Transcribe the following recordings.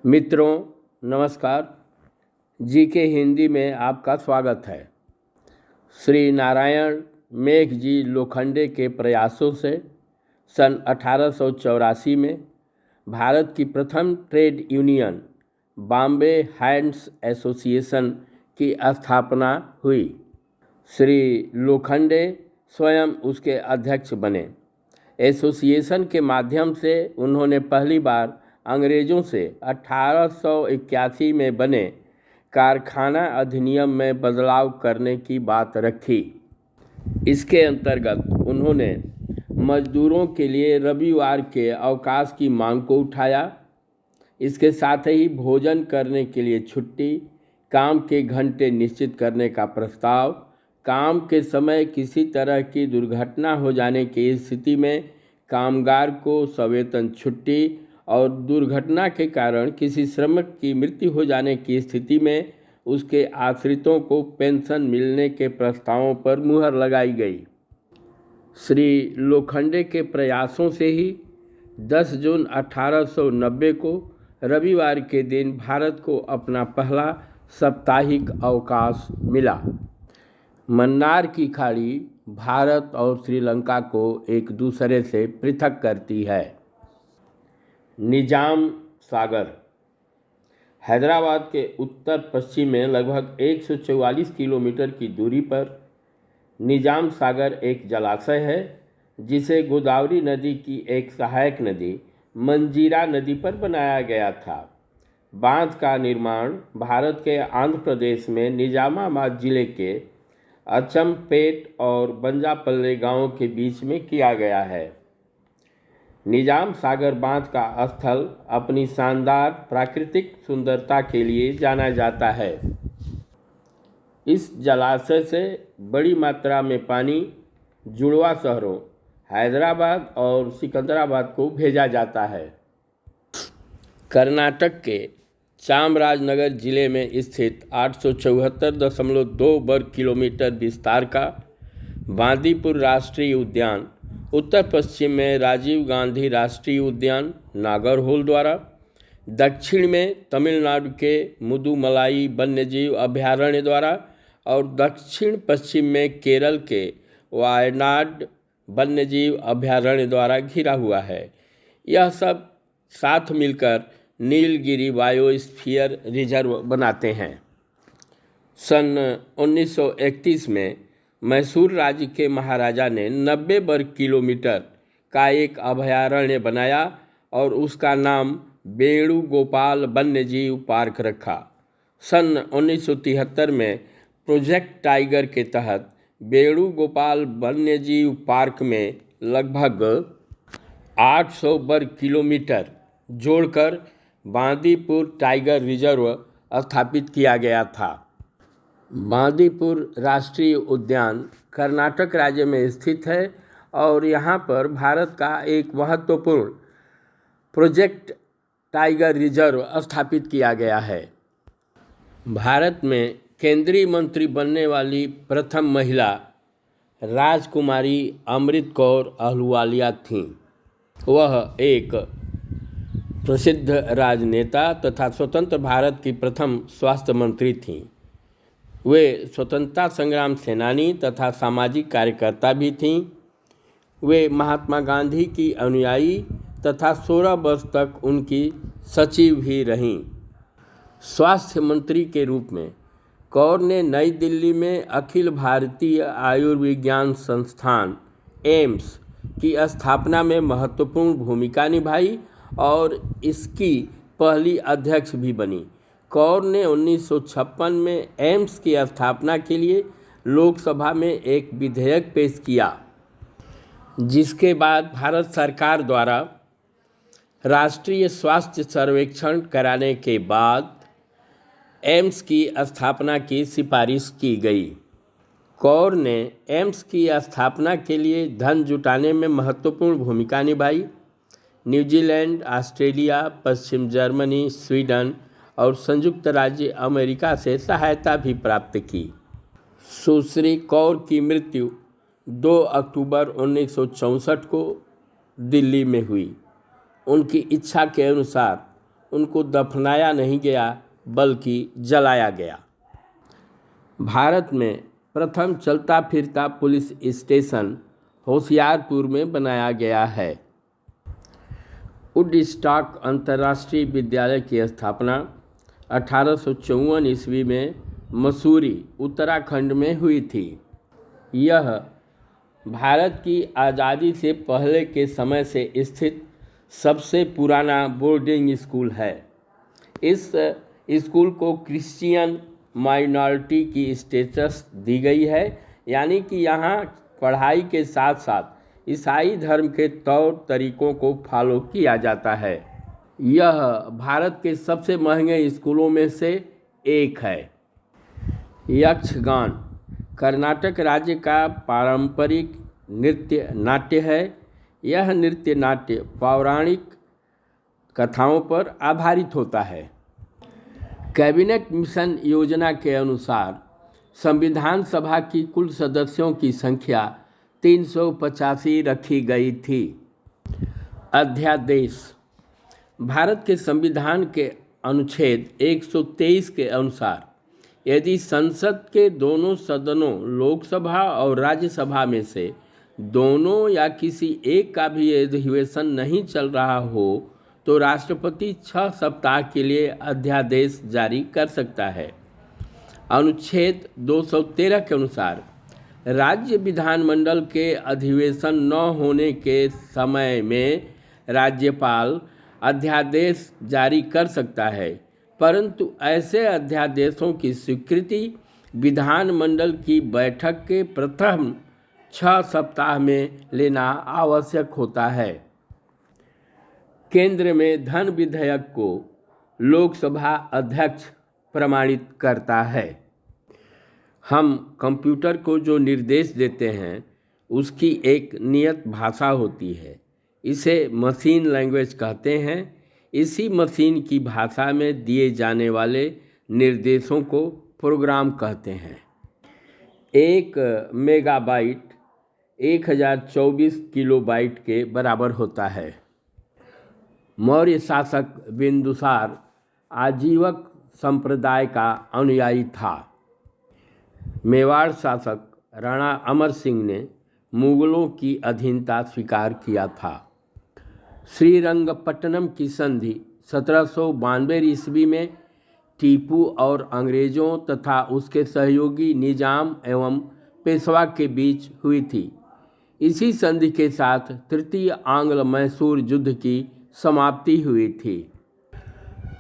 मित्रों, नमस्कार। जी के हिंदी में आपका स्वागत है। श्री नारायण मेघ जी लोखंडे के प्रयासों से सन 1884 में भारत की प्रथम trade union Bombay hands association की स्थापना हुई। श्री लोखंडे स्वयं उसके अध्यक्ष बने। एसोसिएशन के माध्यम से उन्होंने पहली बार अंग्रेज़ों से 1881 में बने कारखाना अधिनियम में बदलाव करने की बात रखी। इसके अंतर्गत उन्होंने मजदूरों के लिए रविवार के अवकाश की मांग को उठाया। इसके साथ ही भोजन करने के लिए छुट्टी, काम के घंटे निश्चित करने का प्रस्ताव, काम के समय किसी तरह की दुर्घटना हो जाने की स्थिति में कामगार को सवेतन छुट्टी और दुर्घटना के कारण किसी श्रमिक की मृत्यु हो जाने की स्थिति में उसके आश्रितों को पेंशन मिलने के प्रस्तावों पर मुहर लगाई गई। श्री लोखंडे के प्रयासों से ही 10 जून 1890 को रविवार के दिन भारत को अपना पहला साप्ताहिक अवकाश मिला। मन्नार की खाड़ी भारत और श्रीलंका को एक दूसरे से पृथक करती है। निजाम सागर हैदराबाद के उत्तर पश्चिम में लगभग 144 किलोमीटर की दूरी पर निजाम सागर एक जलाशय है, जिसे गोदावरी नदी की एक सहायक नदी मंजीरा नदी पर बनाया गया था। बांध का निर्माण भारत के आंध्र प्रदेश में निजामाबाद जिले के अचमपेट और बंजापल्ले गांवों के बीच में किया गया है। निजाम सागर बांध का स्थल अपनी शानदार प्राकृतिक सुंदरता के लिए जाना जाता है। इस जलाशय से बड़ी मात्रा में पानी जुड़वा शहरों हैदराबाद और सिकंदराबाद को भेजा जाता है। कर्नाटक के चामराजनगर जिले में स्थित 874.2 वर्ग किलोमीटर विस्तार का बांदीपुर राष्ट्रीय उद्यान उत्तर पश्चिम में राजीव गांधी राष्ट्रीय उद्यान नागरहोल द्वारा, दक्षिण में तमिलनाडु के मुदुमलाई वन्यजीव अभयारण्य द्वारा और दक्षिण पश्चिम में केरल के वायनाड वन्यजीव अभयारण्य द्वारा घिरा हुआ है। यह सब साथ मिलकर नीलगिरी बायोस्फीयर रिजर्व बनाते हैं। सन 1931 में मैसूर राज्य के महाराजा ने 90 वर्ग किलोमीटर का एक अभयारण्य बनाया और उसका नाम वेणुगोपाल वन्यजीव पार्क रखा। सन 1973 में प्रोजेक्ट टाइगर के तहत वेणुगोपाल वन्यजीव पार्क में लगभग 800 वर्ग किलोमीटर जोड़कर बांदीपुर टाइगर रिजर्व स्थापित किया गया था। बांदीपुर राष्ट्रीय उद्यान कर्नाटक राज्य में स्थित है और यहाँ पर भारत का एक महत्वपूर्ण प्रोजेक्ट टाइगर रिजर्व स्थापित किया गया है। भारत में केंद्रीय मंत्री बनने वाली प्रथम महिला राजकुमारी अमृत कौर अहलुवालिया थीं। वह एक प्रसिद्ध राजनेता तथा स्वतंत्र भारत की प्रथम स्वास्थ्य मंत्री थीं। वे स्वतंत्रता संग्राम सेनानी तथा सामाजिक कार्यकर्ता भी थीं। वे महात्मा गांधी की अनुयायी तथा 16 वर्ष तक उनकी सचिव भी रहीं। स्वास्थ्य मंत्री के रूप में कौर ने नई दिल्ली में अखिल भारतीय आयुर्विज्ञान संस्थान एम्स की स्थापना में महत्वपूर्ण भूमिका निभाई और इसकी पहली अध्यक्ष भी बनी। कौर ने 1956 में एम्स की स्थापना के लिए लोकसभा में एक विधेयक पेश किया, जिसके बाद भारत सरकार द्वारा राष्ट्रीय स्वास्थ्य सर्वेक्षण कराने के बाद एम्स की स्थापना की सिफारिश की गई। कौर ने एम्स की स्थापना के लिए धन जुटाने में महत्वपूर्ण भूमिका निभाई। न्यूजीलैंड, ऑस्ट्रेलिया, पश्चिम जर्मनी, स्वीडन और संयुक्त राज्य अमेरिका से सहायता भी प्राप्त की। सुश्री कौर की मृत्यु 2 अक्टूबर 1964 को दिल्ली में हुई। उनकी इच्छा के अनुसार उनको दफनाया नहीं गया बल्कि जलाया गया। भारत में प्रथम चलता फिरता पुलिस स्टेशन होशियारपुर में बनाया गया है। वुडस्टॉक अंतर्राष्ट्रीय विद्यालय की स्थापना 1854 ईस्वी में मसूरी, उत्तराखंड में हुई थी। यह भारत की आज़ादी से पहले के समय से स्थित सबसे पुराना बोर्डिंग स्कूल है। इस स्कूल को क्रिश्चियन माइनॉरिटी की स्टेटस दी गई है, यानी कि यहाँ पढ़ाई के साथ साथ ईसाई धर्म के तौर तरीकों को फॉलो किया जाता है। यह भारत के सबसे महंगे स्कूलों में से एक है। यक्षगान कर्नाटक राज्य का पारंपरिक नृत्य नाट्य है। यह नृत्य नाट्य पौराणिक कथाओं पर आधारित होता है। कैबिनेट मिशन योजना के अनुसार संविधान सभा की कुल सदस्यों की संख्या 385 रखी गई थी। अध्यादेश भारत के संविधान के अनुच्छेद 123 के अनुसार यदि संसद के दोनों सदनों लोकसभा और राज्यसभा में से दोनों या किसी एक का भी अधिवेशन नहीं चल रहा हो तो राष्ट्रपति 6 सप्ताह के लिए अध्यादेश जारी कर सकता है। अनुच्छेद 213 के अनुसार राज्य विधानमंडल के अधिवेशन न होने के समय में राज्यपाल अध्यादेश जारी कर सकता है, परंतु ऐसे अध्यादेशों की स्वीकृति विधानमंडल की बैठक के प्रथम 6 सप्ताह में लेना आवश्यक होता है। केंद्र में धन विधेयक को लोकसभा अध्यक्ष प्रमाणित करता है। हम कंप्यूटर को जो निर्देश देते हैं उसकी एक नियत भाषा होती है, इसे मशीन लैंग्वेज कहते हैं। इसी मशीन की भाषा में दिए जाने वाले निर्देशों को प्रोग्राम कहते हैं। 1 मेगाबाइट 1024 किलोबाइट के बराबर होता है। मौर्य शासक बिंदुसार आजीवक संप्रदाय का अनुयायी था। मेवाड़ शासक राणा अमर सिंह ने मुगलों की अधीनता स्वीकार किया था। श्रीरंगपट्टनम की संधि 1792 ईस्वी में टीपू और अंग्रेज़ों तथा उसके सहयोगी निजाम एवं पेशवा के बीच हुई थी। इसी संधि के साथ तृतीय आंग्ल मैसूर युद्ध की समाप्ति हुई थी।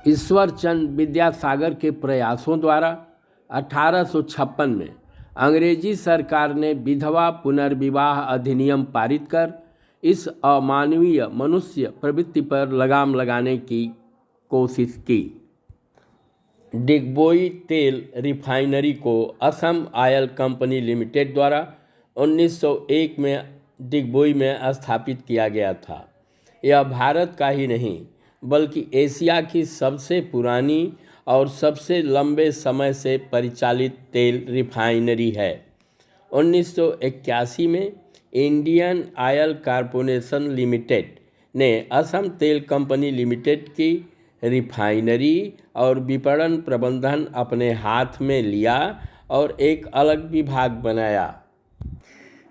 ईश्वरचंद विद्यासागर के प्रयासों द्वारा 1856 में अंग्रेजी सरकार ने विधवा पुनर्विवाह अधिनियम पारित कर इस अमानवीय मनुष्य प्रवृत्ति पर लगाम लगाने की कोशिश की। डिगबोई तेल रिफाइनरी को असम ऑयल कंपनी लिमिटेड द्वारा 1901 में डिगबोई में स्थापित किया गया था। यह भारत का ही नहीं बल्कि एशिया की सबसे पुरानी और सबसे लंबे समय से परिचालित तेल रिफाइनरी है। 1981 में इंडियन ऑयल कॉरपोरेशन लिमिटेड ने असम तेल कंपनी लिमिटेड की रिफाइनरी और विपणन प्रबंधन अपने हाथ में लिया और एक अलग विभाग बनाया।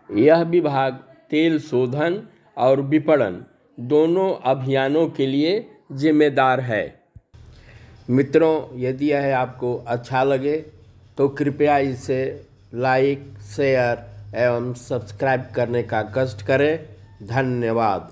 यह विभाग तेल शोधन और विपणन दोनों अभियानों के लिए जिम्मेदार है। मित्रों, यदि यह आपको अच्छा लगे तो कृपया इसे लाइक, शेयर एवं सब्सक्राइब करने का कष्ट करें। धन्यवाद।